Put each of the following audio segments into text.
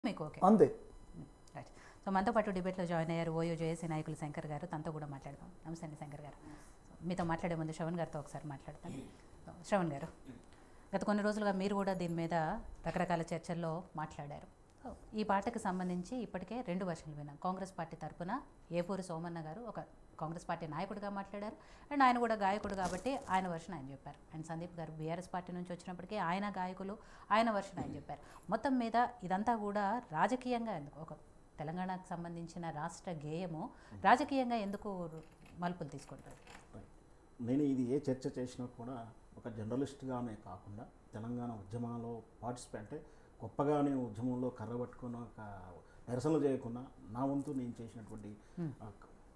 మీకు ఓకే అంతే. Right. So మనతో పాటు డిబేట్లో జాయిన్ అయ్యారు ఓయో జేఏసీ నాయకులు శంకర్ గారు. తనతో కూడా మాట్లాడదాం. నమస్తే అండి శంకర్ గారు. మీతో మాట్లాడే ముందు శ్రవణ్ గారితో ఒకసారి మాట్లాడతాను. శ్రవణ్ గారు, గత కొన్ని రోజులుగా మీరు కూడా దీని మీద రకరకాల చర్చల్లో మాట్లాడారు. సో ఈ పాటకు సంబంధించి ఇప్పటికే 2 వర్షన్లు విన్నాం. కాంగ్రెస్ పార్టీ తరఫున ఏపూరి సోమన్న గారు ఒక కాంగ్రెస్ పార్టీ నాయకుడిగా మాట్లాడారు, అండ్ ఆయన కూడా గాయకుడు కాబట్టి ఆయన వర్షన్ ఆయన చెప్పారు. అండ్ సందీప్ గారు బీఆర్ఎస్ పార్టీ నుంచి వచ్చినప్పటికీ ఆయన గాయకులు, ఆయన వర్షన్ ఆయన చెప్పారు. మొత్తం మీద ఇదంతా కూడా రాజకీయంగా ఎందుకు, ఒక తెలంగాణకు సంబంధించిన రాష్ట్ర గేయము రాజకీయంగా ఎందుకు మలుపులు తీసుకుంటారు? నేను ఇది ఏ చర్చ చేసినా కూడా ఒక జర్నలిస్ట్గానే కాకుండా తెలంగాణ ఉద్యమంలో పార్టిసిపేట్ గొప్పగానే ఉద్యమంలో కర్ర పట్టుకున్న ఒక నిరసనలు చేయకుండా నా వంతు నేను చేసినటువంటి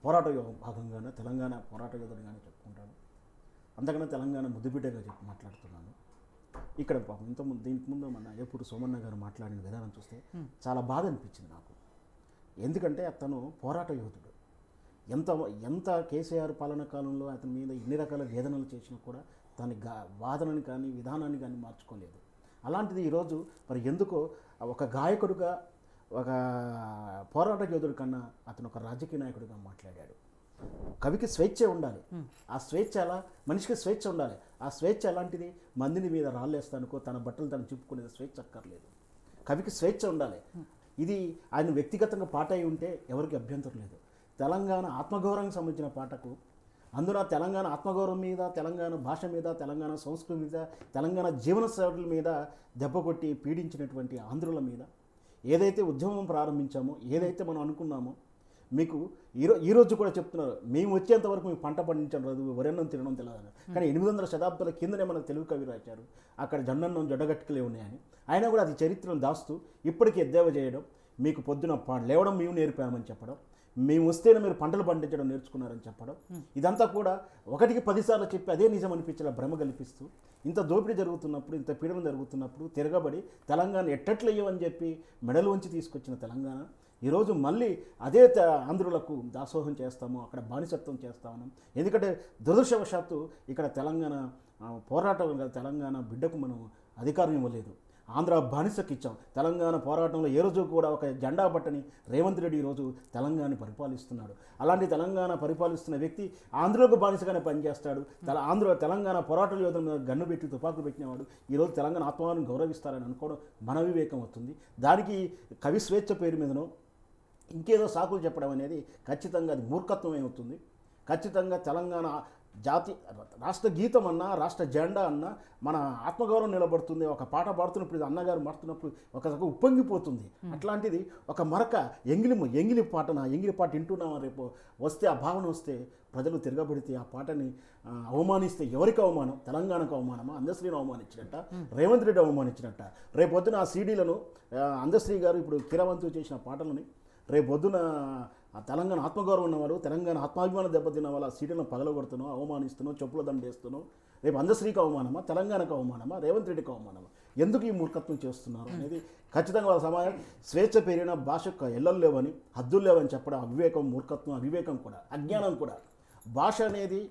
పోరాట భాగంగానే తెలంగాణ పోరాట యోధుడిగానే చెప్పుకుంటాను. అంతకన్నా తెలంగాణ ముద్దుబిడ్డగా చెప్పి మాట్లాడుతున్నాను. ఇక్కడ ఇంతకుముందు దీనికి ముందు మన ఏపూరి సోమన్న గారు మాట్లాడిన విధానం చూస్తే చాలా బాధ అనిపించింది నాకు. ఎందుకంటే అతను పోరాట యోధుడు. ఎంత కేసీఆర్ పాలన కాలంలో అతని మీద ఎన్ని రకాల వేదనలు చేసినా కూడా దాని వాదనని కానీ విధానాన్ని కానీ మార్చుకోలేదు. అలాంటిది ఈరోజు మరి ఎందుకో ఒక గాయకుడిగా, ఒక పోరాట యోధుడి కన్నా అతను ఒక రాజకీయ నాయకుడిగా మాట్లాడాడు. కవికి స్వేచ్ఛ ఉండాలి. ఆ స్వేచ్ఛ ఎలా, మనిషికి స్వేచ్ఛ ఉండాలి. ఆ స్వేచ్ఛ ఎలాంటిది? మందిని మీద రాళ్ళేస్తానుకో తన బట్టలు తను చెప్పుకునేది స్వేచ్ఛ అక్కర్లేదు. కవికి స్వేచ్ఛ ఉండాలి. ఇది ఆయన వ్యక్తిగతంగా పాట అయి ఉంటే ఎవరికి అభ్యంతరం లేదు. తెలంగాణ ఆత్మగౌరవానికి సంబంధించిన పాటకు, అందున తెలంగాణ ఆత్మగౌరవం మీద, తెలంగాణ భాష మీద, తెలంగాణ సంస్కృతి మీద, తెలంగాణ జీవన శైలుల మీద దెబ్బ కొట్టి పీడించినటువంటి ఆంధ్రుల మీద ఏదైతే ఉద్యమం ప్రారంభించామో, ఏదైతే మనం అనుకున్నామో, మీకు ఈరోజు కూడా చెప్తున్నారు, మేము వచ్చేంత వరకు మీకు పంట పండించడం రాదు, వరెన్నం తినడం తెలియదు. కానీ 800 శతాబ్దాల కిందనే మనకు తెలుగు కవి రాశారు, అక్కడ జొన్నన్నం జొడ్డగట్టుకలే ఉన్నాయని. అయినా కూడా అది చరిత్రను దాస్తూ ఇప్పటికీ ఎద్దేవా చేయడం, మీకు పొద్దున లేవడం మేము నేర్పామని చెప్పడం, మేము వస్తేనే మీరు పంటలు పండించడం నేర్చుకున్నారని చెప్పడం, ఇదంతా కూడా 1కి 10 సార్లు చెప్పి అదే నిజం అనిపించేలా భ్రమ కల్పిస్తూ, ఇంత దోపిడీ జరుగుతున్నప్పుడు, ఇంత పీడన జరుగుతున్నప్పుడు తిరగబడి తెలంగాణ ఎట్టట్లయ్యమని చెప్పి మెడలు వంచి తీసుకొచ్చిన తెలంగాణ ఈరోజు మళ్ళీ అదే ఆంధ్రులకు దాసోహం చేస్తాము, అక్కడ బానిసత్వం చేస్తాము. ఎందుకంటే దురదృష్టవశాత్తు ఇక్కడ తెలంగాణ పోరాటం, తెలంగాణ బిడ్డకు మనం అధికారం ఇవ్వలేదు, ఆంధ్ర బానిసకి ఇచ్చాం. తెలంగాణ పోరాటంలో ఏ రోజు కూడా ఒక జెండా బట్టని రేవంత్ రెడ్డి ఈరోజు తెలంగాణ పరిపాలిస్తున్నాడు. అలాంటి తెలంగాణ పరిపాలిస్తున్న వ్యక్తి ఆంధ్రులకు బానిసగానే పనిచేస్తాడు. తెలంగాణ పోరాట యోధుల మీద గన్ను పెట్టి తుపాకులు పెట్టినవాడు ఈరోజు తెలంగాణ ఆత్మవాన్ని గౌరవిస్తారని అనుకోవడం మన వివేకం అవుతుంది. దానికి కవి స్వేచ్ఛ పేరు మీదనో ఇంకేదో సాకులు చెప్పడం అనేది ఖచ్చితంగా అది మూర్ఖత్వమే అవుతుంది. ఖచ్చితంగా తెలంగాణ జాతి రాష్ట్ర గీతం అన్నా, రాష్ట్ర జెండా అన్నా మన ఆత్మగౌరవం నిలబడుతుంది. ఒక పాట పాడుతున్నప్పుడు, ఇది అన్నగారు మాడుతున్నప్పుడు ఒక ఉప్పొంగిపోతుంది. అట్లాంటిది ఒక మరక ఎంగిలి పాట వింటున్నామా, రేపు వస్తే ఆ భావన వస్తే ప్రజలు తిరగబడితే ఆ పాటని అవమానిస్తే ఎవరికి అవమానం? తెలంగాణకు అవమానమా? అందశ్రీని అవమానించినట్ట, రేవంత్ రెడ్డి అవమానించినట్ట. రేపొద్దున ఆ సీడీలను అందశ్రీ గారు ఇప్పుడు కిరవంతు చేసిన పాటలని రేపొద్దున తెలంగాణ ఆత్మగౌరవం ఉన్నవాడు, తెలంగాణ ఆత్మాభిమానం దెబ్బతిన్న వాళ్ళ సీట్లను పగలగొడుతున్నావు, అవమానిస్తున్నావు, చెప్పుల దండేస్తున్నావు. రేపు అందశ్రీకి అవమానమా? తెలంగాణకు అవమానమా? రేవంత్ రెడ్డికి అవమానమా? ఎందుకు ఈ మూర్ఖత్వం చేస్తున్నారు అనేది ఖచ్చితంగా వాళ్ళ సమాజం స్వేచ్ఛ పేరిన భాషకు ఎల్లలు లేవని, హద్దులు లేవని చెప్పడం అవివేకం, మూర్ఖత్వం, అవివేకం కూడా, అజ్ఞానం కూడా. భాష అనేది,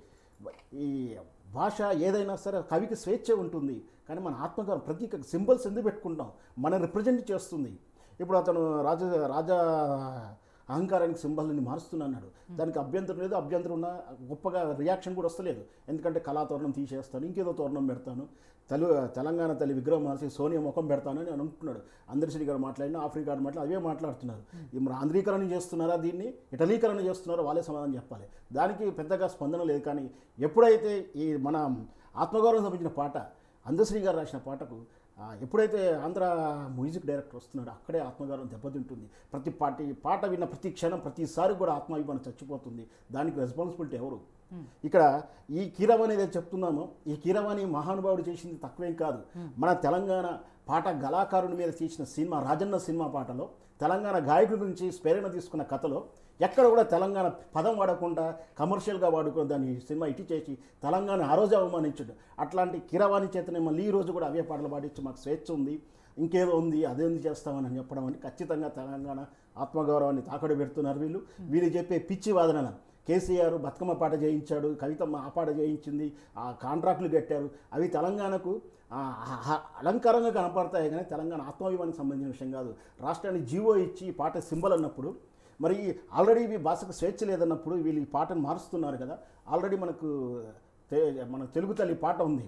ఈ భాష ఏదైనా సరే కవికి స్వేచ్ఛ ఉంటుంది, కానీ మన ఆత్మగౌరవం ప్రతీక సింబల్స్ ఎందుకు పెట్టుకుంటాం? మనం రిప్రజెంట్ చేస్తుంది. ఇప్పుడు అతను రాజా అహంకారానికి సింబల్ని మారుస్తున్నాడు. దానికి అభ్యంతరం లేదు. అభ్యంతరం ఉన్న గొప్పగా రియాక్షన్ కూడా వస్తలేదు. ఎందుకంటే కళాతోరణం తీసేస్తాను, ఇంకేదో తోరణం పెడతాను, తెలంగాణ తల్లి విగ్రహం మార్చి సోనియా ముఖం పెడతానని అనుకుంటున్నాడు. అందరిశ్రీ గారు మాట్లాడినా, ఆఫ్రికా గారు మాట్లాడి అవే మాట్లాడుతున్నారు. మరి ఆంధ్రీకరణ చేస్తున్నారా, దీన్ని ఇటలీకరణ చేస్తున్నారో వాళ్ళే సమాధానం చెప్పాలి. దానికి పెద్దగా స్పందన లేదు. కానీ ఎప్పుడైతే ఈ మన ఆత్మగౌరవం సంబంధించిన పాట, అందశ్రీ గారు రాసిన పాటకు ఎప్పుడైతే ఆంధ్ర మ్యూజిక్ డైరెక్టర్ వస్తున్నాడో అక్కడే ఆత్మగౌరవం దెబ్బతింటుంది. ప్రతి పాట విన్న ప్రతి క్షణం, ప్రతిసారి కూడా ఆత్మాభిమానం చచ్చిపోతుంది. దానికి రెస్పాన్సిబిలిటీ ఎవరు? ఇక్కడ ఈ కీరవాణి ఏదైతే చెప్తున్నామో, ఈ కీరవాణి మహానుభావుడు చేసింది తక్కువేం కాదు. మన తెలంగాణ పాట కళాకారుని మీద తీసిన సినిమా రాజన్న సినిమా పాటలో, తెలంగాణ గాయకుడి నుంచి ప్రేరణ తీసుకున్న కథలో ఎక్కడ కూడా తెలంగాణ పదం వాడకుండా కమర్షియల్గా వాడుకుని దాన్ని సినిమా ఇటు చేసి తెలంగాణ ఆ రోజు అవమానించడు. అట్లాంటి కీరవాణి చేతనే మళ్ళీ ఈ రోజు కూడా అవే పాటలు పాడించి మాకు స్వేచ్ఛ ఉంది, ఇంకేదో ఉంది, అదేంది చేస్తామని చెప్పడం అని ఖచ్చితంగా తెలంగాణ ఆత్మగౌరవాన్ని తాకడు పెడుతున్నారు వీళ్ళు చెప్పే పిచ్చి వాదన. కేసీఆర్ బతుకమ్మ పాట చేయించాడు, కవితమ్మ ఆ పాట చేయించింది, ఆ కాంట్రాక్టులు కట్టారు. అవి తెలంగాణకు అలంకారంగా కనపడతాయి, కానీ తెలంగాణ ఆత్మాభిమానికి సంబంధించిన విషయం కాదు. రాష్ట్రానికి జీవో ఇచ్చి ఈ పాట సింబల్ అన్నప్పుడు, మరి ఆల్రెడీ ఇవి భాషకు స్వేచ్ఛ లేదన్నప్పుడు వీళ్ళు ఈ పాటను మారుస్తున్నారు కదా. ఆల్రెడీ మన తెలుగు తల్లి పాట ఉంది,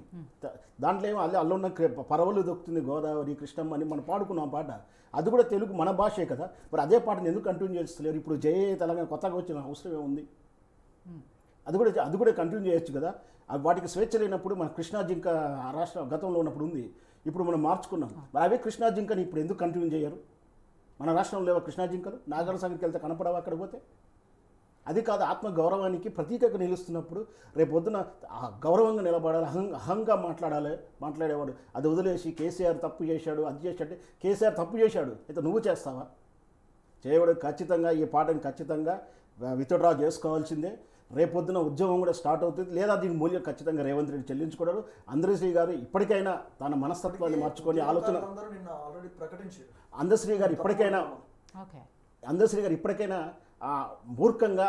దాంట్లో ఏమో అల్లున్న పరవలు దొక్కుతుంది గోదావరి కృష్ణమ్మ అని మనం పాడుకున్నాం పాట. అది కూడా తెలుగు మన భాషే కదా. మరి అదే పాటను ఎందుకు కంటిన్యూ చేస్తలేరు? ఇప్పుడు జయ తెలంగాణ కొత్తగా వచ్చిన అవసరం ఏముంది? అది కూడా కంటిన్యూ చేయొచ్చు కదా. వాటికి స్వేచ్ఛ లేనప్పుడు మన కృష్ణా జింక రాష్ట్ర గతంలో ఉన్నప్పుడు ఉంది, ఇప్పుడు మనం మార్చుకున్నాం. మరి అవే కృష్ణా జింకని ఇప్పుడు ఎందుకు కంటిన్యూ చేయరు? మన రాష్ట్రంలో లేవా కృష్ణా జింకలు? నాగార్జున సాగర్కి వెళ్తే కనపడవా అక్కడ పోతే? అది కాదు, ఆత్మ గౌరవానికి ప్రతీకగా నిలుస్తున్నప్పుడు రేపు పొద్దున గౌరవంగా నిలబడాలి, అహంగా మాట్లాడేవాడు. అది వదిలేసి కేసీఆర్ తప్పు చేశాడు, అది చేశాడు. కేసీఆర్ తప్పు చేశాడు, అయితే నువ్వు చేస్తావా? చేయవాడు ఖచ్చితంగా ఈ పాటను ఖచ్చితంగా విత్డ్రా చేసుకోవాల్సిందే. రేపొద్దున ఉద్యమం కూడా స్టార్ట్ అవుతుంది, లేదా దీని మూల్యం ఖచ్చితంగా రేవంత్ రెడ్డి చెల్లించుకోవడం. అందశ్రీ గారు ఇప్పటికైనా తన మనస్తత్వాన్ని మార్చుకొని ఆలోచన, అందశ్రీ గారు ఇప్పటికైనా మూర్ఖంగా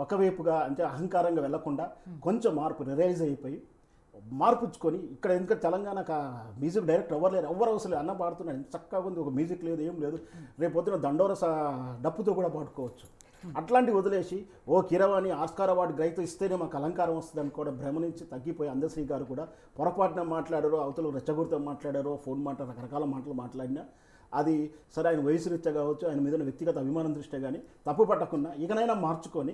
ఒకవైపుగా అంటే అహంకారంగా వెళ్లకుండా కొంచెం మార్పు రిలైజ్ అయిపోయి మార్పుచ్చుకొని ఇక్కడ ఎందుకంటే తెలంగాణకు మ్యూజిక్ డైరెక్టర్ ఎవరు అవసరం అన్న పాడుతున్నాడు, ఎంత చక్కగా ఉంది, ఒక మ్యూజిక్ లేదు ఏం లేదు. రేపు పొద్దున దండోర డప్పుతో కూడా పాడుకోవచ్చు. అట్లాంటివి వదిలేసి ఓ కిరవాణి ఆస్కార్ అవార్డు గ్రహీత ఇస్తేనే మాకు అలంకారం వస్తుందని కూడా భ్రమ నుంచి తగ్గిపోయి అందశ్రీ గారు కూడా పొరపాటున మాట్లాడారో, అవతల రెచ్చగొడుతూ మాట్లాడారో, ఫోన్ రకరకాల మాటలు మాట్లాడినా అది సరే ఆయన వయసు రీత్యా కావచ్చు, ఆయన మీద వ్యక్తిగత అభిమానం దృష్ట్యా కానీ తప్పు పట్టకుండా ఇకనైనా మార్చుకొని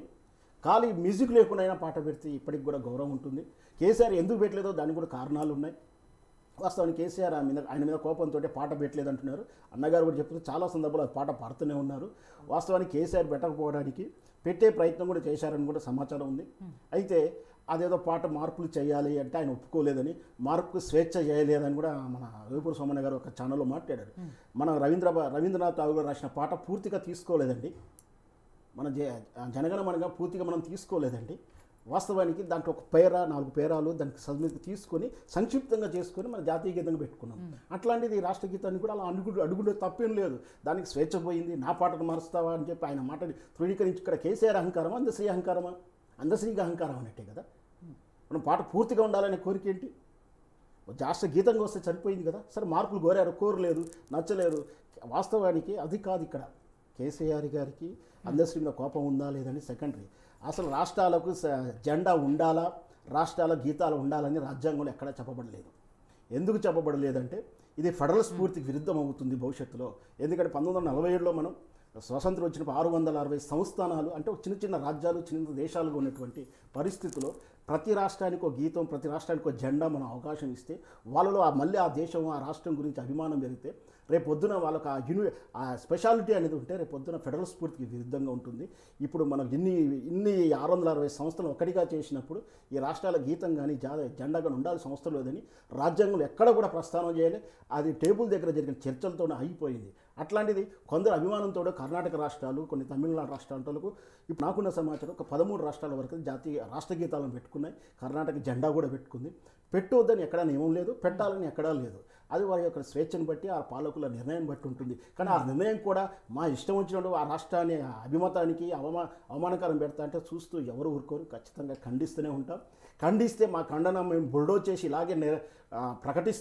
ఖాళీ మ్యూజిక్ లేకుండా పాట పెడితే ఇప్పటికి కూడా గౌరవం ఉంటుంది. కేసీఆర్ ఎందుకు పెట్టలేదో దానికి కూడా కారణాలు ఉన్నాయి. వాస్తవానికి కేసీఆర్ ఆయన మీద కోపంతో పాట పెట్టలేదు అంటున్నారు. అన్నగారు కూడా చెప్తే చాలా సందర్భాలు పాట పాడుతూనే ఉన్నారు. వాస్తవానికి కేసీఆర్ పెట్టకపోవడానికి పెట్టే ప్రయత్నం కూడా చేశారని కూడా సమాచారం ఉంది. అయితే అదేదో పాట మార్పులు చేయాలి అంటే ఆయన ఒప్పుకోలేదని, మార్పుకు స్వేచ్ఛ చేయలేదని కూడా మన వేపూరు సోమన్న గారు ఒక ఛానల్లో మాట్లాడారు. మన రవీంద్రనాథ్ ఠాగూర్ రాసిన పాట పూర్తిగా తీసుకోలేదండి, మన జనగణమనగా పూర్తిగా మనం తీసుకోలేదండి. వాస్తవానికి దాంట్లో ఒక నాలుగు పేరాలు దానికి సబ్మిట్ తీసుకొని సంక్షిప్తంగా చేసుకొని మన జాతీయ గీతంగా పెట్టుకున్నాం. అట్లాంటిది రాష్ట్ర గీతాన్ని కూడా అలా అడుగుంటే తప్పేం లేదు. దానికి స్వేచ్ఛ పోయింది, నా పాటను మారుస్తావా అని చెప్పి ఆయన మాటని ధృవీకరించి ఇక్కడ కేసీఆర్ అహంకారమా, అందశ్రీ అహంకారమా? అందశ్రీగా అహంకారం అన్నట్టే కదా. మనం పాట పూర్తిగా ఉండాలనే కోరిక ఏంటి? రాష్ట్ర గీతంగా వస్తే సరిపోయింది కదా. సరే మార్పులు కోరలేదు, నచ్చలేదు. వాస్తవానికి అది కాదు, ఇక్కడ కేసీఆర్ గారికి అందశ్రీ మీద కోపం ఉందా లేదని సెకండరీ. అసలు రాష్ట్రాలకు జెండా ఉండాలా, రాష్ట్రాల గీతాలు ఉండాలని రాజ్యాంగంలో ఎక్కడా చెప్పబడలేదు. ఎందుకు చెప్పబడలేదంటే ఇది ఫెడరల్ స్ఫూర్తికి విరుద్ధం అవుతుంది భవిష్యత్తులో. ఎందుకంటే 1947లో మనం స్వాతంత్రం వచ్చినప్పుడు 660 సంస్థానాలు అంటే చిన్న చిన్న రాజ్యాలు, చిన్న దేశాలుగా ఉన్నటువంటి పరిస్థితుల్లో ప్రతి రాష్ట్రానికి ఒక గీతం, ప్రతి రాష్ట్రానికి ఒక జెండా మనం అవకాశం ఇస్తే వాళ్ళలో మళ్ళీ ఆ దేశం, ఆ రాష్ట్రం గురించి అభిమానం పెరిగితే రేపు పొద్దున వాళ్ళకి ఆ స్పెషాలిటీ అనేది ఉంటే రేపు పొద్దున ఫెడరల్ స్ఫూర్తికి విరుద్ధంగా ఉంటుంది. ఇప్పుడు మనం ఇన్ని 660 సంస్థలు ఒకటిగా చేసినప్పుడు ఈ రాష్ట్రాల గీతం కానీ జెండా కానీ ఉండాల్సిన అవసరం లేదని రాజ్యాంగంలో ఎక్కడ కూడా ప్రస్థానం చేయాలి. అది టేబుల్ దగ్గర జరిగిన చర్చలతోనే అయిపోయింది. అట్లాంటిది కొందరు అభిమానంతో కర్ణాటక రాష్ట్రాలు, కొన్ని తమిళనాడు రాష్ట్రాలకు ఇప్పుడు నాకున్న సమాచారం ఒక 13 రాష్ట్రాల వరకు రాష్ట్ర గీతాలను పెట్టుకున్నాయి. కర్ణాటక జెండా కూడా పెట్టుకుంది. పెట్టొద్దని ఎక్కడా నియమం లేదు, పెట్టాలని ఎక్కడా లేదు. అది వారి యొక్క స్వేచ్ఛను బట్టి, ఆ పాలకుల నిర్ణయం బట్టి ఉంటుంది. కానీ ఆ నిర్ణయం కూడా మా ఇష్టం వచ్చినట్టు ఆ రాష్ట్రాన్ని అభిమతానికి అవమానకరం పెడతా అంటే చూస్తూ ఎవరు ఊరుకోరు. ఖచ్చితంగా ఖండిస్తూనే ఉంటాం. ఖండిస్తే మా ఖండన మేము బుల్డోజ్ చేసి ఇలాగే ప్రకటిస్తాం.